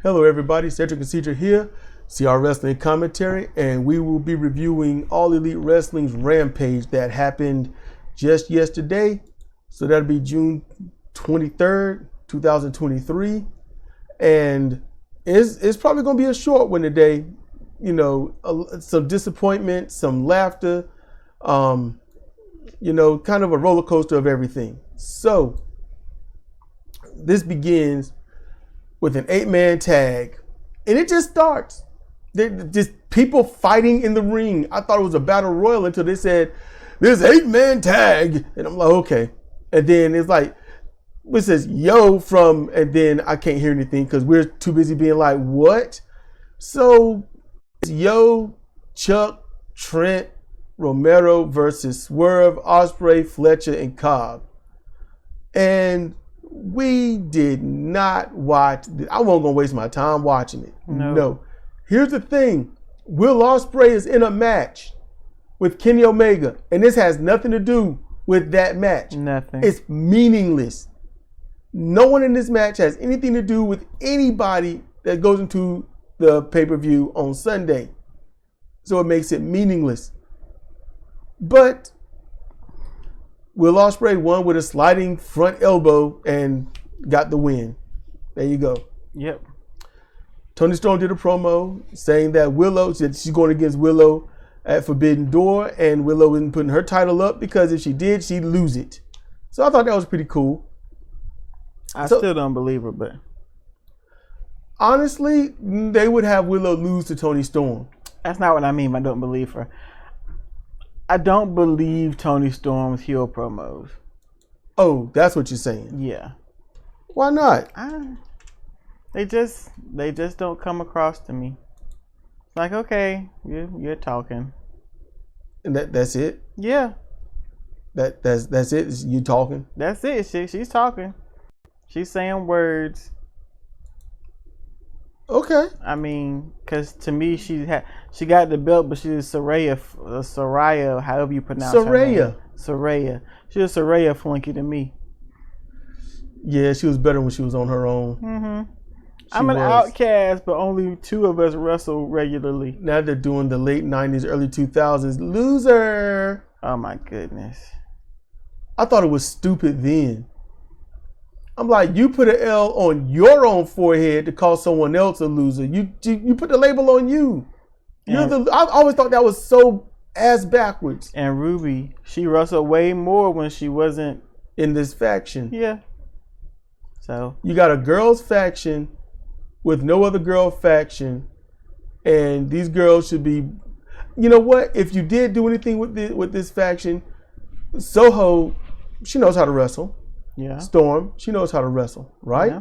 Hello everybody, Cedric and Cedric here, CR Wrestling Commentary, and we will be reviewing All Elite Wrestling's Rampage that happened just yesterday. So that'll be June 23rd, 2023. And it's probably going to be a short one today. You know, some disappointment, some laughter, you know, kind of a roller coaster of everything. So this begins with an 8-man tag, and it just starts. Just people fighting in the ring. I thought it was a battle royal until they said this 8-man tag, and I'm like, okay. And then it's like, it says yo from, and then I can't hear anything because we're too busy being like, what? So it's Yo, Chuck, Trent, Romero versus Swerve, Ospreay, Fletcher, and Cobb. And we did not watch. I wasn't going to waste my time watching it. No. Here's the thing. Will Ospreay is in a match with Kenny Omega, and this has nothing to do with that match. Nothing. It's meaningless. No one in this match has anything to do with anybody that goes into the pay-per-view on Sunday. So it makes it meaningless. But Will Ospreay won with a sliding front elbow and got the win. There you go. Yep. Toni Storm did a promo saying that Willow, she's going against Willow at Forbidden Door, and Willow isn't putting her title up because if she did, she'd lose it. So I thought that was pretty cool. I still don't believe her, but honestly, they would have Willow lose to Toni Storm. That's not what I mean by don't believe her. I don't believe Toni Storm's heel promos. Oh, that's what you're saying? Yeah. Why not? They just don't come across to me. It's like, okay, you're talking. And that's it? Yeah. That's it? You talking? That's it. She's talking. She's saying words. Okay. I mean, because to me, she got the belt, but she's Saraya, however you pronounce her name. Saraya. She's a Saraya flunky to me. Yeah, she was better when she was on her own. Mm-hmm. I'm an outcast, but only 2 of us wrestle regularly. Now they're doing the late 90s, early 2000s. Loser. Oh, my goodness. I thought it was stupid then. I'm like, you put an L on your own forehead to call someone else a loser. You put the label on you. I always thought that was so ass backwards. And Ruby, she wrestled way more when she wasn't in this faction. Yeah. So you got a girls faction with no other girl faction, and these girls should be. You know what? If you did do anything with this faction, Soho, she knows how to wrestle. Yeah. Storm, she knows how to wrestle, right? Yeah.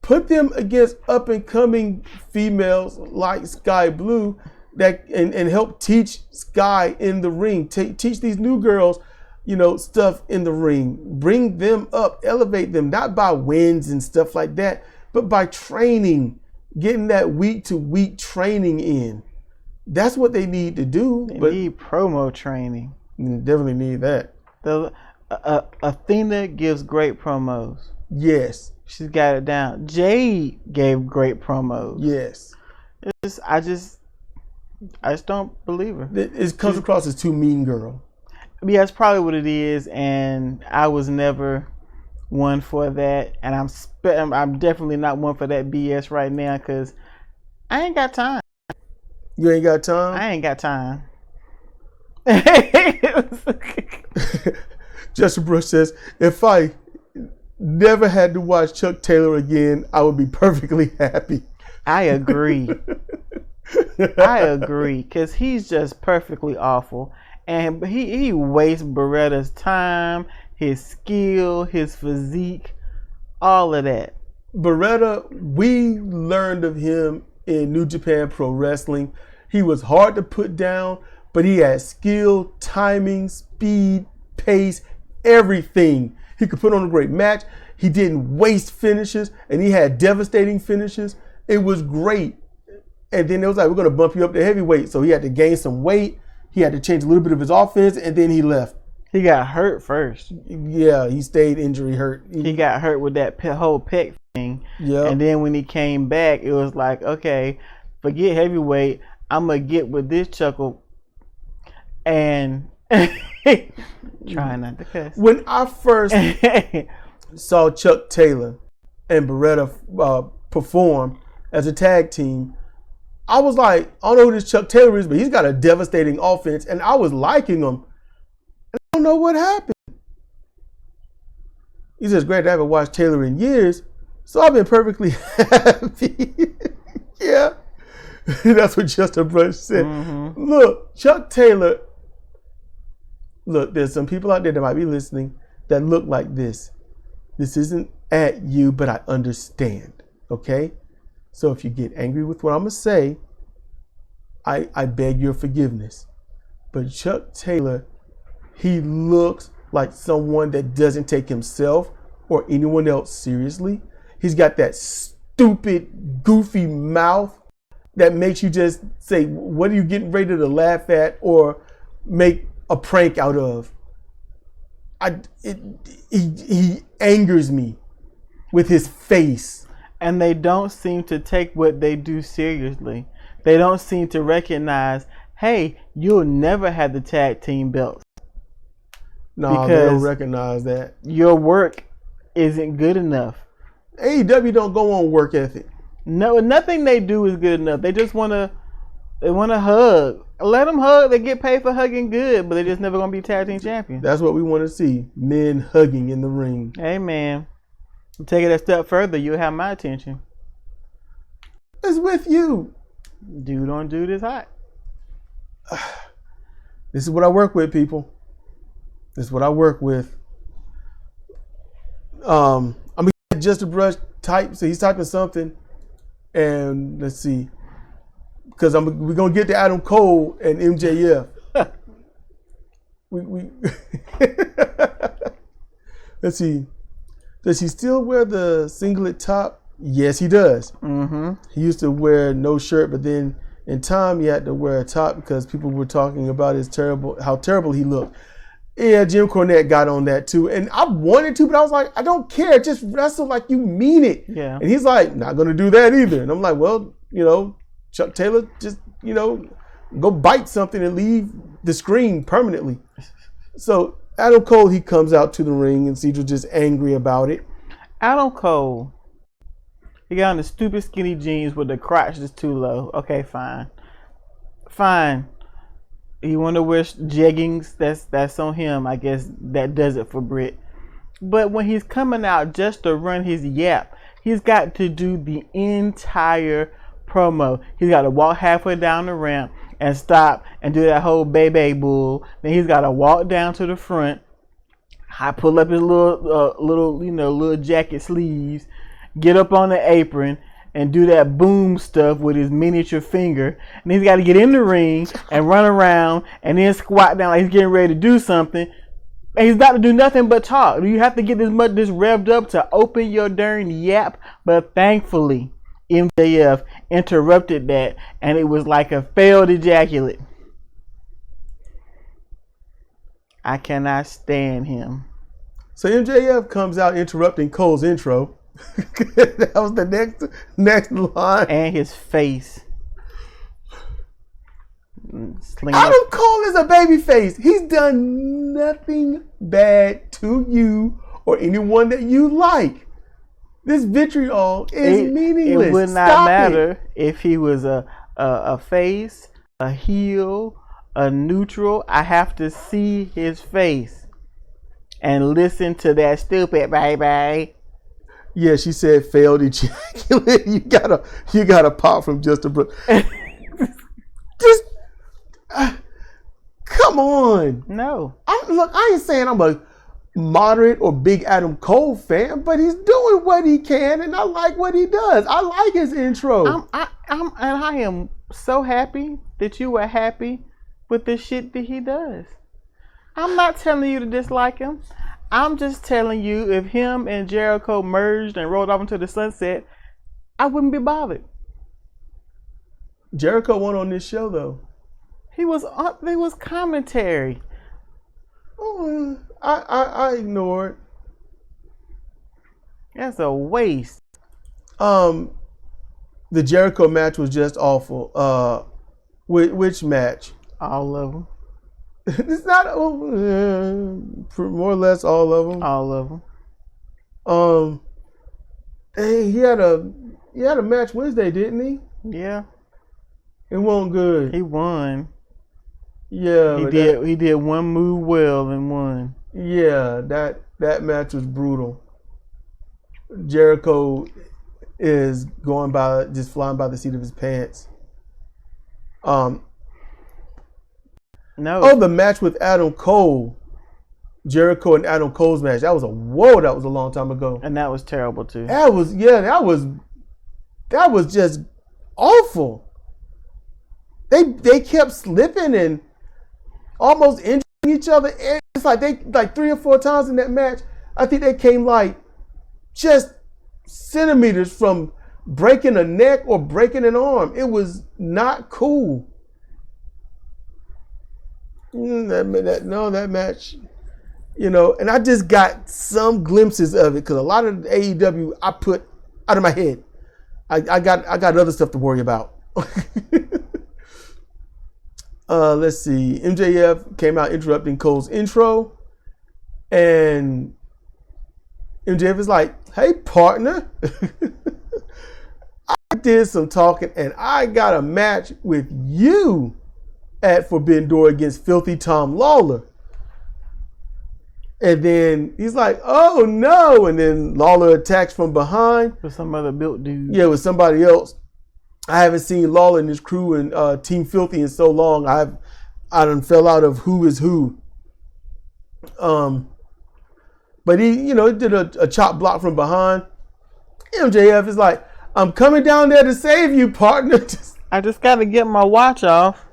Put them against up and coming females like Sky Blue that and help teach Sky in the ring. Teach these new girls, you know, stuff in the ring. Bring them up, elevate them, not by wins and stuff like that, but by training, getting that week to week training in. That's what they need to do. They need promo training. Definitely need that. Athena gives great promos. Yes. She's got it down. Jade gave great promos. Yes. I just don't believe her. It comes across as too mean girl. Yeah, that's probably what it is, and I was never one for that, and I'm definitely not one for that BS right now because I ain't got time. You ain't got time? I ain't got time. Justin Brush says, if I never had to watch Chuck Taylor again, I would be perfectly happy. I agree. I agree, because he's just perfectly awful. And he wastes Beretta's time, his skill, his physique, all of that. Beretta, we learned of him in New Japan Pro Wrestling. He was hard to put down, but he had skill, timing, speed, pace, everything. He could put on a great match. He didn't waste finishes, and he had devastating finishes. It was great. And then it was like, we're going to bump you up to heavyweight. So he had to gain some weight. He had to change a little bit of his offense, and then he left. He got hurt first. Yeah, he stayed injury hurt. He got hurt with that whole pec thing. Yeah. And then when he came back, it was like, okay, forget heavyweight. I'm going to get with this chuckle. And trying not to cuss. When I first saw Chuck Taylor and Beretta perform as a tag team, I was like, I don't know who this Chuck Taylor is, but he's got a devastating offense. And I was liking him. And I don't know what happened. He says, great, I haven't watched Taylor in years, so I've been perfectly happy. Yeah. That's what Justin Brush said. Mm-hmm. Look, Chuck Taylor, look, there's some people out there that might be listening that look like this. This isn't at you, but I understand, okay? So if you get angry with what I'm going to say, I beg your forgiveness. But Chuck Taylor, he looks like someone that doesn't take himself or anyone else seriously. He's got that stupid, goofy mouth that makes you just say, what are you getting ready to laugh at or make a prank out of? He angers me with his face. And they don't seem to take what they do seriously. They don't seem to recognize, hey, you'll never have the tag team belts. No, they don't recognize that. Your work isn't good enough. AEW don't go on work ethic. No, nothing they do is good enough. They just want to hug. Let them hug. They get paid for hugging good, but they're just never going to be tag team champions. That's what we want to see. Men hugging in the ring. Hey, man. Take it a step further, you'll have my attention. It's with you. Dude on dude is hot. This is what I work with, people. This is what I work with. I'm going to just a brush type. So he's typing something. And let's see. Because we're going to get to Adam Cole and MJF. Let's see. Does he still wear the singlet top? Yes, he does. Mm-hmm. He used to wear no shirt, but then in time he had to wear a top because people were talking about how terrible he looked. Yeah, Jim Cornette got on that too. And I wanted to, but I was like, I don't care. Just wrestle like you mean it. Yeah. And he's like, not going to do that either. And I'm like, well, Chuck Taylor, just, go bite something and leave the screen permanently. So Adam Cole, he comes out to the ring and Cedric's just angry about it. Adam Cole, he got on the stupid skinny jeans with the crotch just too low. Okay, fine. You want to wear jeggings? That's on him. I guess that does it for Britt. But when he's coming out just to run his yap, he's got to do the entire promo. He's got to walk halfway down the ramp and stop and do that whole baby bull. Then he's got to walk down to the front. I pull up his little jacket sleeves, get up on the apron, and do that boom stuff with his miniature finger. And he's got to get in the ring and run around and then squat down like he's getting ready to do something. And he's got to do nothing but talk. You have to get this revved up to open your darn yap. But thankfully, MJF interrupted that, and it was like a failed ejaculate. I cannot stand him. So MJF comes out interrupting Cole's intro. That was the next line. And his face. Adam Cole is a babyface. He's done nothing bad to you or anyone that you like. This vitriol is meaningless. It would not matter if he was a face, a heel, a neutral. I have to see his face and listen to that stupid baby. Yeah, she said failed ejaculate. You gotta pop from just a bro. Just come on. No. I ain't saying I'm a moderate or big Adam Cole fan, but he's doing what he can, and I like what he does. I like his intro. I am so happy that you were happy with the shit that he does. I'm not telling you to dislike him. I'm just telling you, if him and Jericho merged and rolled off into the sunset, I wouldn't be bothered. Jericho won on this show, though. He was commentary. Oh, I ignored. That's a waste. The Jericho match was just awful. Which match? All of them. It's not more or less all of them. All of them. Hey, he had a match Wednesday, didn't he? Yeah. It wasn't good. He won. Yeah, He did one move well and won. Yeah, that match was brutal. Jericho is flying by the seat of his pants. No. Oh, the match with Adam Cole. Jericho and Adam Cole's match. That was a long time ago. And that was terrible too. That was just awful. They kept slipping and almost injuring each other. It's like 3 or 4 times in that match. I think they came like just centimeters from breaking a neck or breaking an arm. It was not cool. That match, and I just got some glimpses of it because a lot of the AEW I put out of my head. I got other stuff to worry about. Let's see. MJF came out interrupting Cole's intro, and MJF is like, "Hey, partner, I did some talking, and I got a match with you at Forbidden Door against Filthy Tom Lawler." And then he's like, "Oh no!" And then Lawler attacks from behind with some other built dude. Yeah, with somebody else. I haven't seen Lawler and his crew and Team Filthy in so long. I done fell out of who is who. But he did a chop block from behind. MJF is like, "I'm coming down there to save you, partner." I just got to get my watch off.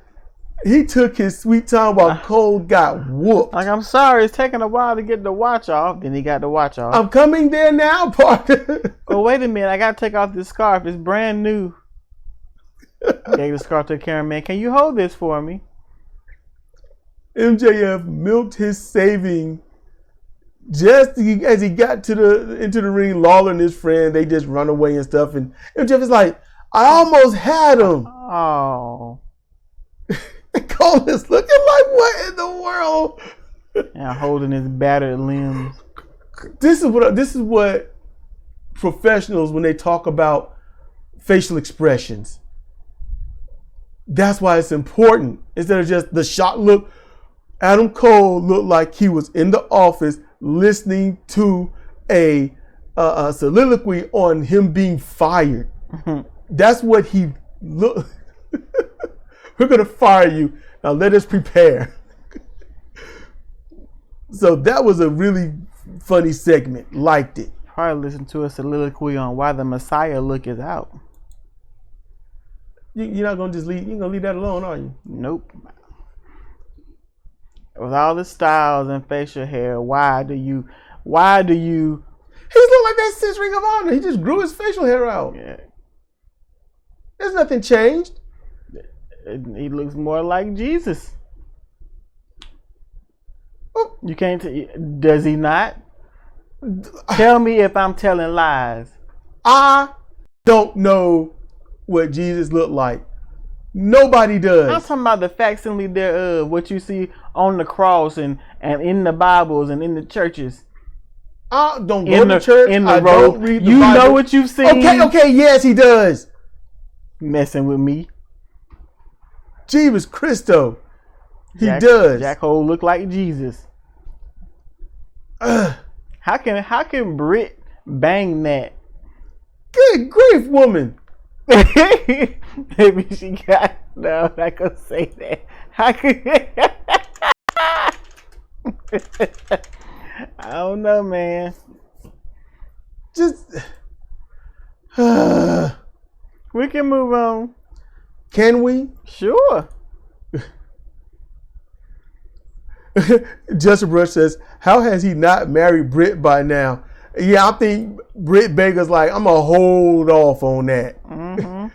He took his sweet time while Cole got whooped. Like, I'm sorry, it's taking a while to get the watch off. Then he got the watch off. "I'm coming there now, partner." Oh, wait a minute. I got to take off this scarf. It's brand new. Gave the scarf to the cameraman. "Can you hold this for me?" MJF milked his saving just as he got into the ring. Lawler and his friend, they just run away and stuff. And MJF is like, "I almost had him." Oh. Cole is looking like, what in the world? And holding his battered limbs. This is what professionals, when they talk about facial expressions, that's why it's important. Instead of just the shock look, Adam Cole looked like he was in the office listening to a soliloquy on him being fired. That's what he looked. "We're going to fire you. Now let us prepare." So that was a really funny segment. Liked it. Probably listened to a soliloquy on why the Messiah look is out. You're not going to just leave. You're going to leave that alone, are you? Nope. With all the styles and facial hair, why do you? He looked like that since Ring of Honor. He just grew his facial hair out. Yeah. There's nothing changed. He looks more like Jesus. Oh. You can't. Does he not? Tell me if I'm telling lies. I don't know what Jesus looked like. Nobody does. I'm talking about the facsimile thereof, what you see on the cross and in the Bibles and in the churches. I don't go to church. In the I road. don't read the you Bible. Know what you've seen. Okay, yes, he does. Messing with me. Jesus Christo. He does. Jack Hole look like Jesus. How can Britt bang that? Good grief, woman. Maybe she got. No, I'm not gonna say that. How could? I don't know, man. Just. We can move on. Can we? Sure. Justin Brush says, "How has he not married Britt by now?" Yeah, I think Britt Baker's like, "I'm gonna hold off on that." Mm-hmm.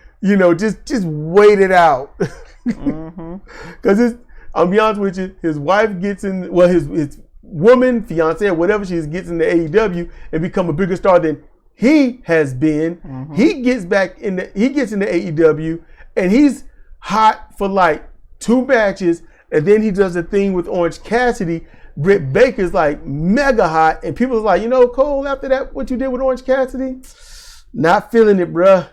Just wait it out. Because I'll be honest with you, his wife gets in, well, his woman, fiance, or whatever she is, gets into AEW and become a bigger star than he has been. Mm-hmm. He gets into AEW and he's hot for like 2 matches, and then he does a thing with Orange Cassidy. Britt Baker's like mega hot, and people are like, Cole, after that, what you did with Orange Cassidy, not feeling it, bruh.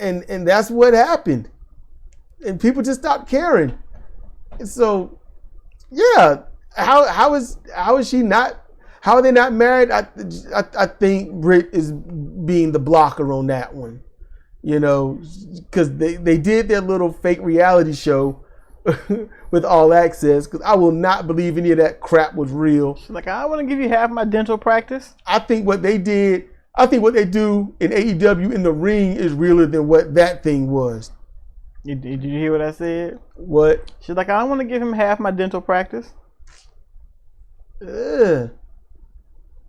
And that's what happened. And people just stopped caring. And so, yeah, how is she not? How are they not married? I think Britt is being the blocker on that one, because they did their little fake reality show with All Access, because I will not believe any of that crap was real. She's like, I want to give you half my dental practice. I think what they do in AEW in the ring is realer than what that thing was. Did you hear what I said? What? She's like, I want to give him half my dental practice. I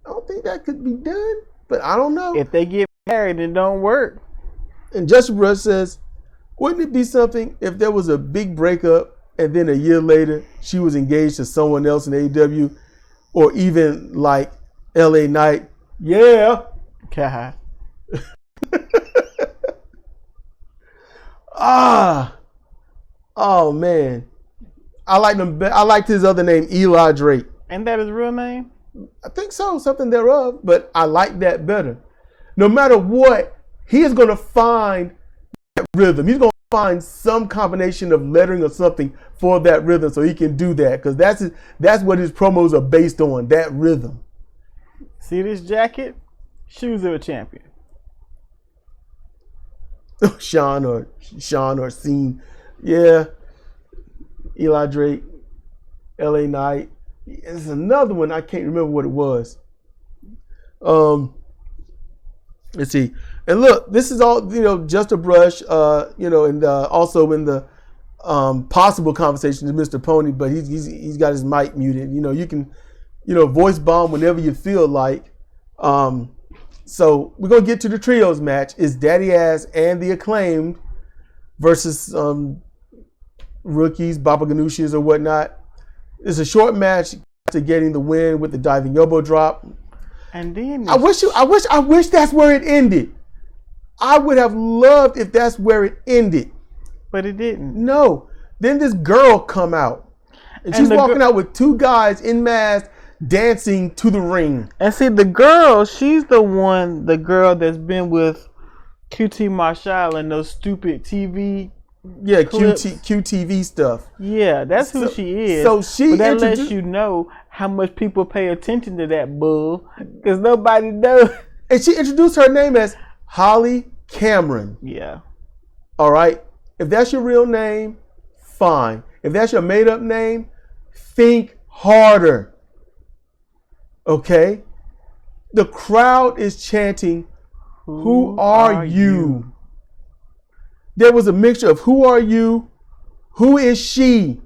don't think that could be done, but I don't know. If they get married, it don't work. And Justin Brush says, wouldn't it be something if there was a big breakup and then a year later she was engaged to someone else in AEW, or even like LA Knight? Yeah. God. Oh man. I liked him. I liked his other name, Eli Drake. Ain't that his real name? I think so, something thereof, but I like that better. No matter what, he is going to find that rhythm. He's going to find some combination of lettering or something for that rhythm so he can do that, because that's what his promos are based on, that rhythm. See this jacket? Shoes of a champion. Sean or Scene. Yeah. Eli Drake, LA Knight. There's another one, I can't remember what it was. Let's see. And look, this is all, just a brush, and also in the possible conversation with Mr. Pony, but he's got his mic muted. You can, voice bomb whenever you feel like. So we're going to get to the trios match. It's Daddy Ass and the Acclaimed versus rookies, Baba Ganoushis or whatnot. It's a short match to getting the win with the diving elbow drop. And then I wish that's where it ended. I would have loved if that's where it ended. But it didn't. No. Then this girl come out. And she's walking out with 2 guys in masks dancing to the ring. And see, the girl, she's the girl that's been with QT Marshall and those stupid TV. Yeah, QTV stuff. Yeah, that's who she is. So but that lets you know how much people pay attention to that bull, because nobody knows. And she introduced her name as Holly Cameron. Yeah. All right. If that's your real name, fine. If that's your made up name, think harder. Okay? The crowd is chanting, "Who are you?" There was a mixture of who are you, who is she,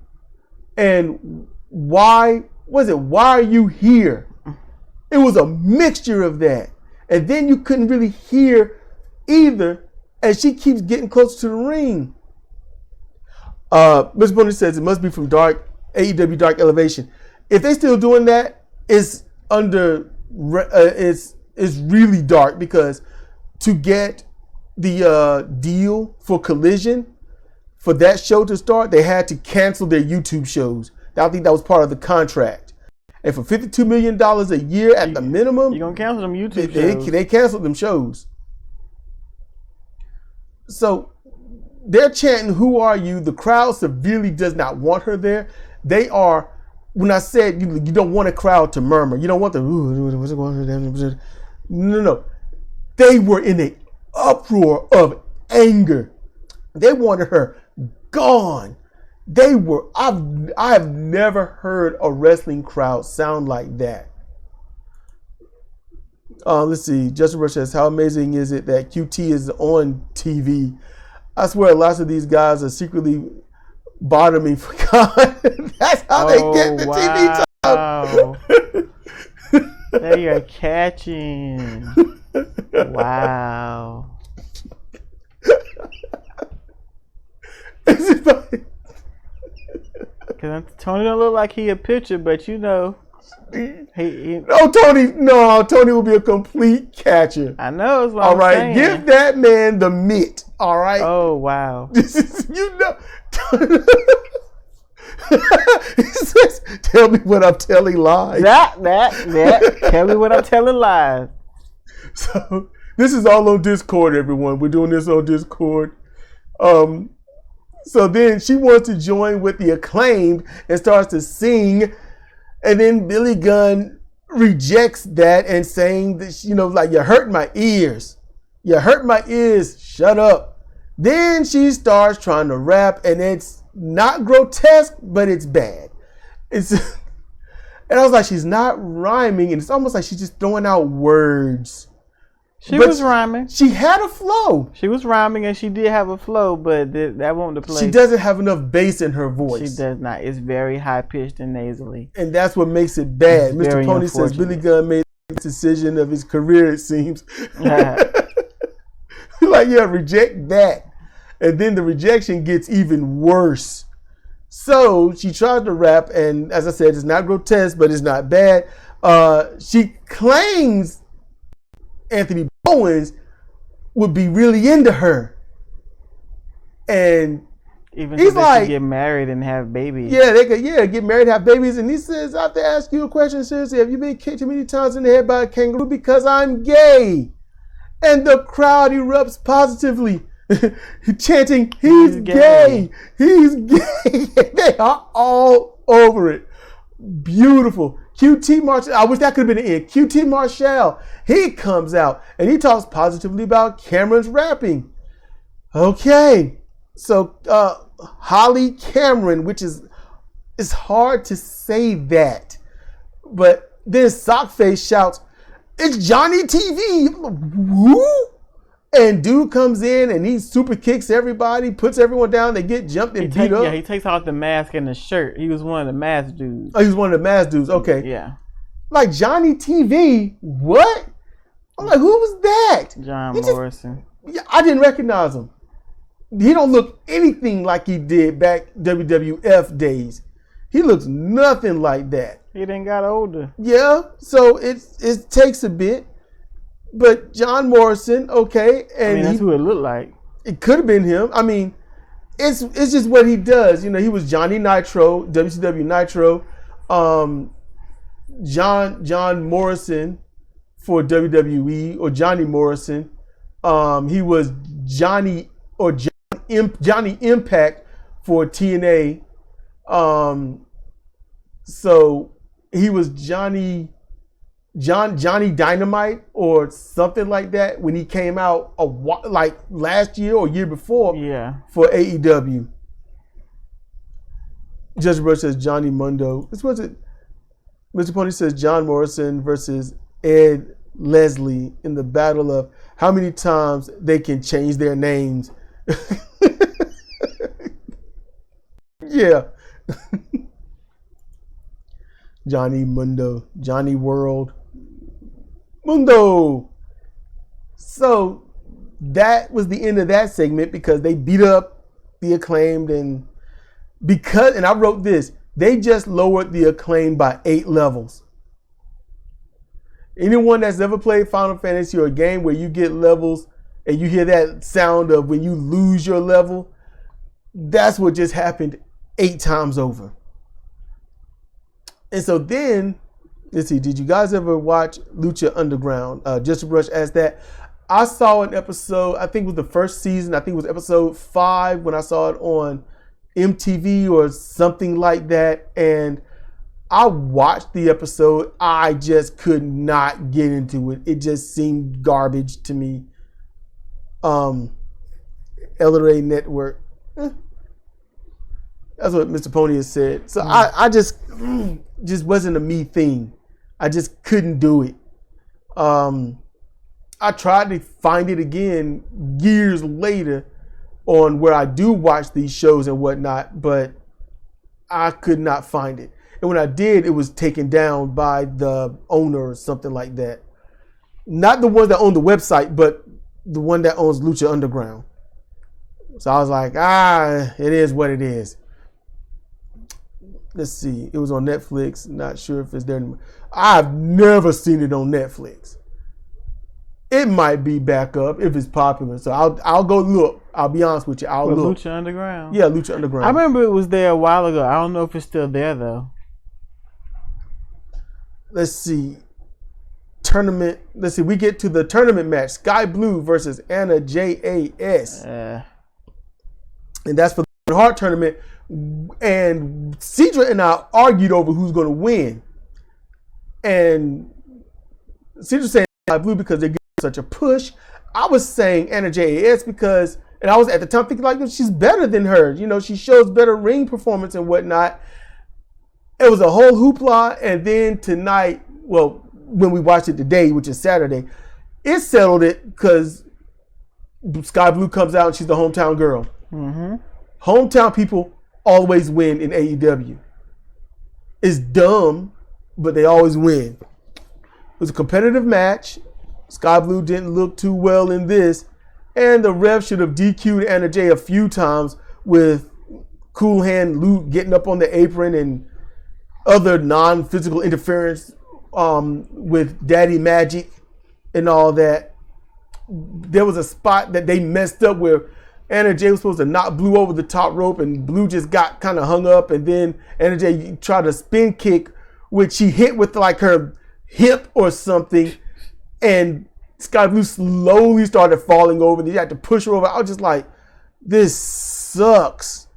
and why are you here? It was a mixture of that. And then you couldn't really hear either as she keeps getting closer to the ring. Ms. Bonner says it must be from AEW Dark Elevation. If they're still doing that, it's really dark, because to get the deal for Collision, for that show to start, they had to cancel their YouTube shows. I think that was part of the contract. And for $52 million a year at the minimum, you're going to cancel them YouTube shows. They canceled them shows. So they're chanting, "Who are you?" The crowd severely does not want her there. They are, when I said you don't want a crowd to murmur, you don't want the, what's going on? No. They were in an uproar of anger. They wanted her gone. I have never heard a wrestling crowd sound like that. Let's see. Justin Rush says, how amazing is it that QT is on TV? I swear lots of these guys are secretly bottoming for God. That's how they get the TV time. They are catching. Wow. Because Tony don't look like he a pitcher, but he No, Tony will be a complete catcher. I know. It's what All I'm right, saying. give that man the mitt. All right. Oh wow. This is He says, "Tell me what I'm telling lies." That. Tell me what I'm telling lies. So this is all on Discord, everyone. We're doing this on Discord. So then she wants to join with the Acclaimed and starts to sing. And then Billy Gunn rejects that and saying that, like, "You're hurting my ears. You hurt my ears. Shut up." Then she starts trying to rap, and it's not grotesque, but it's bad. And I was like, she's not rhyming, and it's almost like she's just throwing out words. She was rhyming. She had a flow. She was rhyming, and she did have a flow, but that won't the place. She doesn't have enough bass in her voice. She does not. It's very high pitched and nasally, and that's what makes it bad. It's Mr. Pony says Billy Gunn made the decision of his career. It seems. Reject that, and then the rejection gets even worse. So she tries to rap, and as I said, it's not grotesque, but it's not bad. She claims Anthony Bowens would be really into her, and even he's so they like, could get married and have babies. Yeah, they could. Yeah, get married, have babies. And he says, "I have to ask you a question seriously. Have you been kicked too many times in the head by a kangaroo because I'm gay?" And the crowd erupts positively, chanting, "He's gay. He's gay." They are all over it. Beautiful. QT Marshall, I wish that could have been the end. QT Marshall, he comes out and he talks positively about Cameron's rapping. Okay. So Holly Cameron, which is, it's hard to say that. But then Sockface shouts, "It's Johnny TV." Woo! And dude comes in and he super kicks everybody, puts everyone down. They get jumped and beat up. Yeah, he takes off the mask and the shirt. He was one of the mask dudes. Oh, he was one of the mask dudes. Okay. Yeah. Like Johnny TV. What? I'm like, who was that? John Morrison. Yeah, I didn't recognize him. He don't look anything like he did back WWF days. He looks nothing like that. He done got older. Yeah. So it takes a bit. But John Morrison, okay, and that's who it looked like. It could have been him. I mean, it's just what he does. He was Johnny Nitro, WCW Nitro, John Morrison for WWE, or Johnny Morrison. He was Johnny Impact for TNA. So he was Johnny Dynamite or something like that when he came out like last year or year before. Yeah. For AEW. Judge Brush says Johnny Mundo. This was it. Mr. Pony says John Morrison versus Ed Leslie in the battle of how many times they can change their names. Yeah. Johnny Mundo. Johnny World. Mundo. So that was the end of that segment because they beat up the Acclaimed, and I wrote this, they just lowered the Acclaimed by 8 levels. Anyone that's ever played Final Fantasy or a game where you get levels and you hear that sound of when you lose your level, that's what just happened 8 times over. And so then, let's see, did you guys ever watch Lucha Underground? Just to brush asked that. I saw an episode, I think it was the first season, I think it was episode 5 when I saw it on MTV or something like that. And I watched the episode. I just could not get into it. It just seemed garbage to me. LRA Network. That's what Mr. Pony has said. So I just wasn't a me thing. I just couldn't do it. I tried to find it again years later on where I do watch these shows and whatnot, but I could not find it. And when I did, it was taken down by the owner or something like that. Not the one that owned the website, but the one that owns Lucha Underground. So I was like, it is what it is. let's see. It was on Netflix. Not sure if it's there anymore. I've never seen it on Netflix. It might be back up if it's popular. So I'll go look. I'll be honest with you. I'll look. Lucha Underground? Yeah, Lucha Underground. I remember it was there a while ago. I don't know if it's still there, though. Let's see. Tournament. Let's see. We get to the tournament match. Sky Blue versus Anna JAS. And that's for the Heart tournament. And Cedra and I argued over who's going to win. And Cedra saying Sky Blue because they get such a push. I was saying Anna JAS because, and I was at the time thinking like, she's better than her. You know, she shows better ring performance and whatnot. It was a whole hoopla. And then tonight, well, when we watched it today, which is Saturday, it settled it because Sky Blue comes out and she's the hometown girl. Mm-hmm. Hometown people always win in AEW. It's dumb, but they always win. It was a competitive match. Sky Blue didn't look too well in this, and the ref should have DQ'd Anna Jay a few times with Cool Hand Luke getting up on the apron and other non-physical interference with Daddy Magic and all that. There was a spot that they messed up where Anna Jay was supposed to knock Blue over the top rope, and Blue just got kind of hung up, and then Anna Jay tried a spin kick, which she hit with like her hip or something, and Sky Blue slowly started falling over, and you had to push her over. I was just like, this sucks.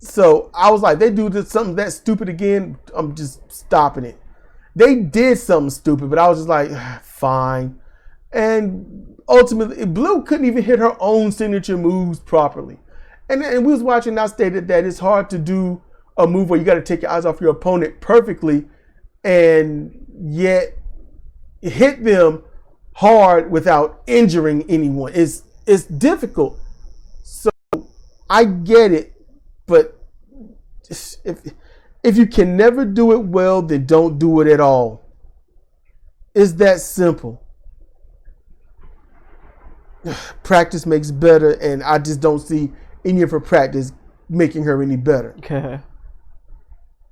So I was like, they do this, something that stupid again, I'm just stopping it. They did something stupid, but I was just like, fine. And ultimately, Blue couldn't even hit her own signature moves properly. And we was watching, I stated that it's hard to do a move where you got to take your eyes off your opponent perfectly and yet hit them hard without injuring anyone. It's difficult. So I get it, but if you can never do it well, then don't do it at all. It's that simple. Practice makes better, and I just don't see any of her practice making her any better. Okay.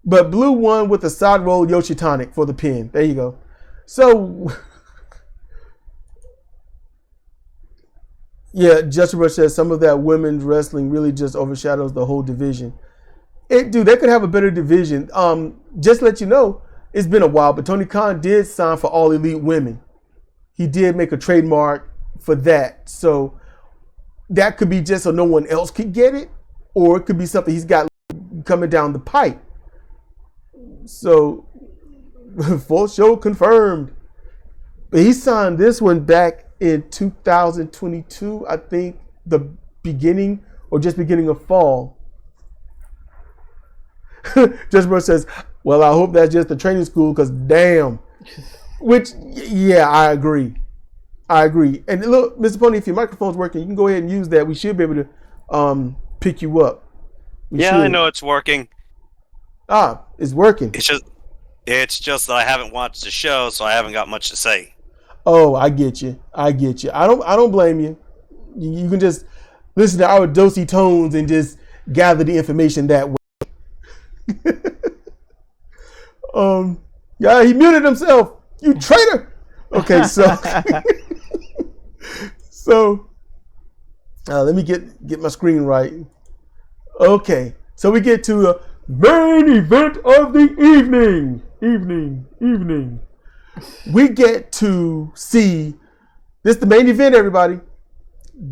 But Blue won with a side roll Yoshitonic for the pin. There you go. So, yeah, Justin Rush says some of that women's wrestling really just overshadows the whole division. They could have a better division. Just to let you know, it's been a while, but Tony Khan did sign for All Elite Women. He did make a trademark for that. So that could be just so no one else could get it, or it could be something he's got coming down the pipe. So full show confirmed. But he signed this one back in 2022, I think the beginning of fall. Just Bro says, well, I hope that's just the training school because damn. Which, yeah, I agree. And look, Mr. Pony, if your microphone's working, you can go ahead and use that. We should be able to pick you up. I know it's working. It's working. It's just that I haven't watched the show, so I haven't got much to say. Oh, I get you. I don't blame you. You can just listen to our dosy tones and just gather the information that way. Yeah, he muted himself. You traitor. Okay, so let me get my screen right. Okay, so we get to the main event of the evening. We get to see this the main event, everybody.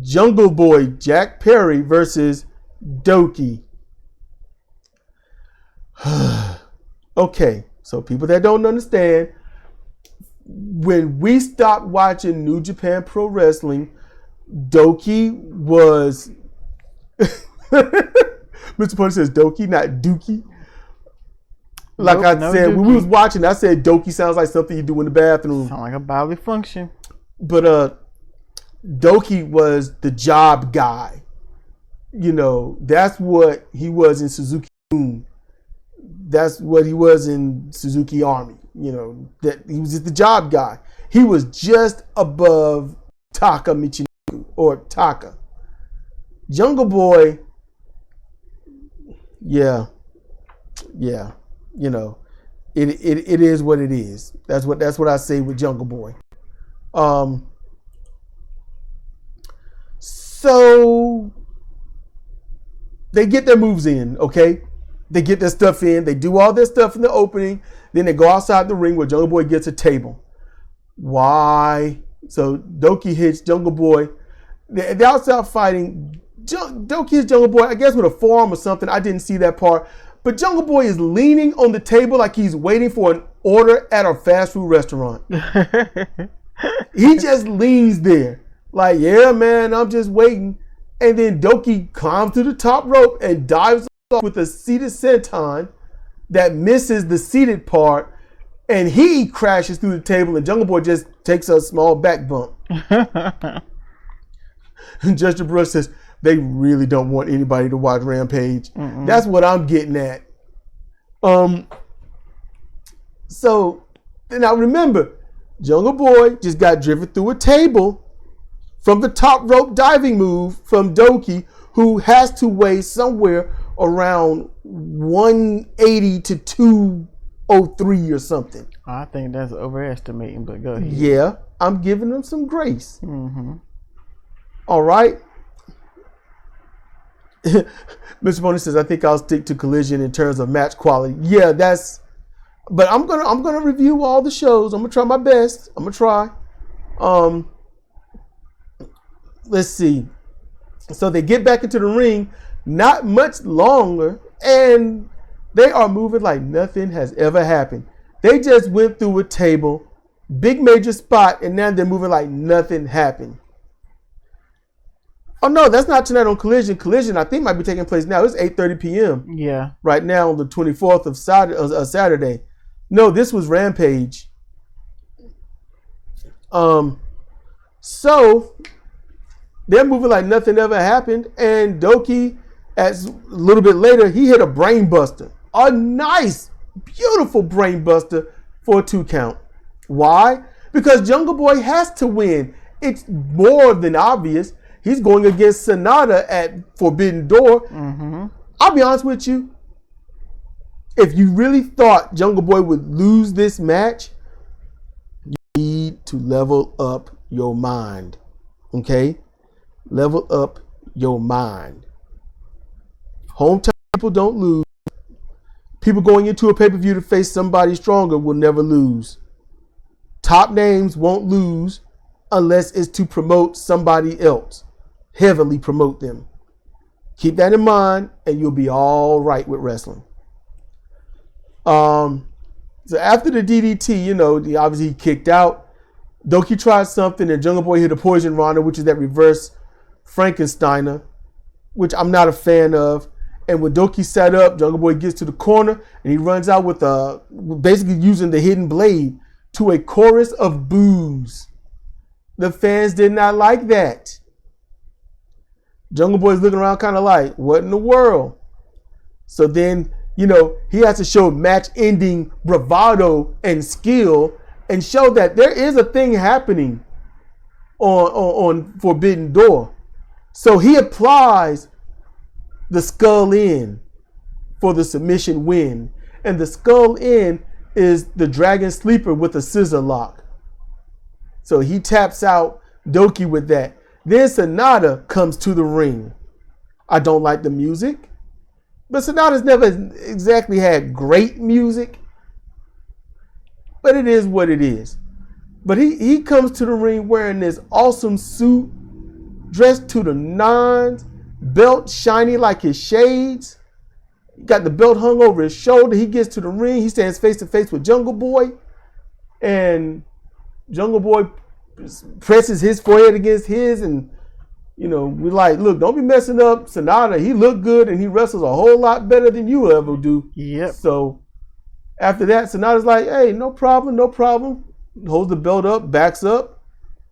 Jungle Boy Jack Perry versus Doki. Okay, so people that don't understand, when we stopped watching New Japan Pro Wrestling, Doki was Mr. Porter says Doki, not Dookie. Like I said, when we was watching, I said Doki sounds like something you do in the bathroom. Sound like a bodily function. But Doki was the job guy. You know, that's what he was in Suzuki Boom. That's what he was in Suzuki Army. You know, that he was just the job guy. He was just above Taka Michinoku or Taka. Jungle Boy Yeah. You know, it is what it is. That's what I say with Jungle Boy. So they get their moves in, okay? They get their stuff in. They do all their stuff in the opening. Then they go outside the ring where Jungle Boy gets a table. Why? So Doki hits Jungle Boy. They're outside fighting. Doki hits Jungle Boy, I guess with a forearm or something. I didn't see that part. But Jungle Boy is leaning on the table like he's waiting for an order at a fast food restaurant. He just leans there. Like, yeah, man, I'm just waiting. And then Doki climbs to the top rope and dives off with a seated senton that misses the seated part. And he crashes through the table and Jungle Boy just takes a small back bump. And Justin Brush says, they really don't want anybody to watch Rampage. Mm-mm. That's what I'm getting at. So, now remember, Jungle Boy just got driven through a table from the top rope diving move from Doki, who has to weigh somewhere around 180 to 203 or something. I think that's overestimating, but go ahead. Yeah, I'm giving him some grace. Mm-hmm. All right. Mr. Boney says, I think I'll stick to Collision in terms of match quality. Yeah, but I'm gonna review all the shows. I'm gonna try my best. I'm gonna try. Let's see. So they get back into the ring, not much longer, and they are moving like nothing has ever happened. They just went through a table, big major spot, and now they're moving like nothing happened. Oh no, that's not tonight on Collision. Collision, I think, might be taking place now. It's 8:30 p.m. Yeah. Right now on the 24th of Saturday. No, this was Rampage. So they're moving like nothing ever happened, and Doki, as a little bit later, he hit a brain buster, a nice, beautiful brain buster for a 2 count. Why? Because Jungle Boy has to win. It's more than obvious. He's going against Sonata at Forbidden Door. Mm-hmm. I'll be honest with you. If you really thought Jungle Boy would lose this match, you need to level up your mind. Okay? Level up your mind. Hometown people don't lose. People going into a pay-per-view to face somebody stronger will never lose. Top names won't lose unless it's to promote somebody else. Heavily promote them. Keep that in mind and you'll be all right with wrestling. So after the DDT, obviously he kicked out. Doki tried something and Jungle Boy hit a poison Rana, which is that reverse Frankensteiner, which I'm not a fan of. And when Doki sat up, Jungle Boy gets to the corner and he runs out with basically using the hidden blade to a chorus of boos. The fans did not like that. Jungle Boy's looking around kind of like, what in the world? So then, he has to show match-ending bravado and skill and show that there is a thing happening on Forbidden Door. So he applies the skull in for the submission win. And the skull in is the Dragon Sleeper with a scissor lock. So he taps out Doki with that. Then Sonata comes to the ring. I don't like the music, but Sonata's never exactly had great music. But it is what it is. But he comes to the ring wearing this awesome suit, dressed to the nines, belt shiny like his shades. He got the belt hung over his shoulder. He gets to the ring. He stands face to face with Jungle Boy. And Jungle Boy presses his forehead against his, and we're like, look, don't be messing up Sonata. He looked good and he wrestles a whole lot better than you ever do. Yep. So after that, Sonata's like, hey, no problem. Holds the belt up, backs up,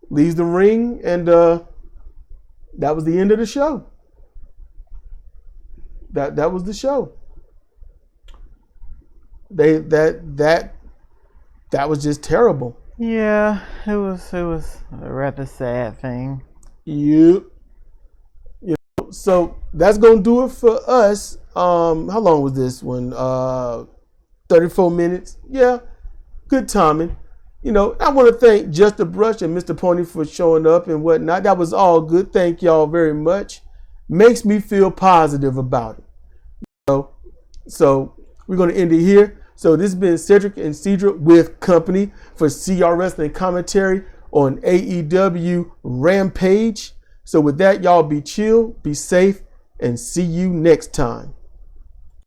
leaves the ring, and that was the end of the show. That was the show. That was just terrible. Yeah, it was a rather sad thing. Yep. So that's gonna do it for us. How long was this one? 34 minutes. Yeah, good timing. You know, I want to thank Just a Brush and Mr. Pony for showing up and whatnot. That was all good. Thank y'all very much. Makes me feel positive about it. So we're going to end it here. So this has been Cedric and Cedra with company for CR Wrestling Commentary on AEW Rampage. So with that, y'all be chill, be safe, and see you next time.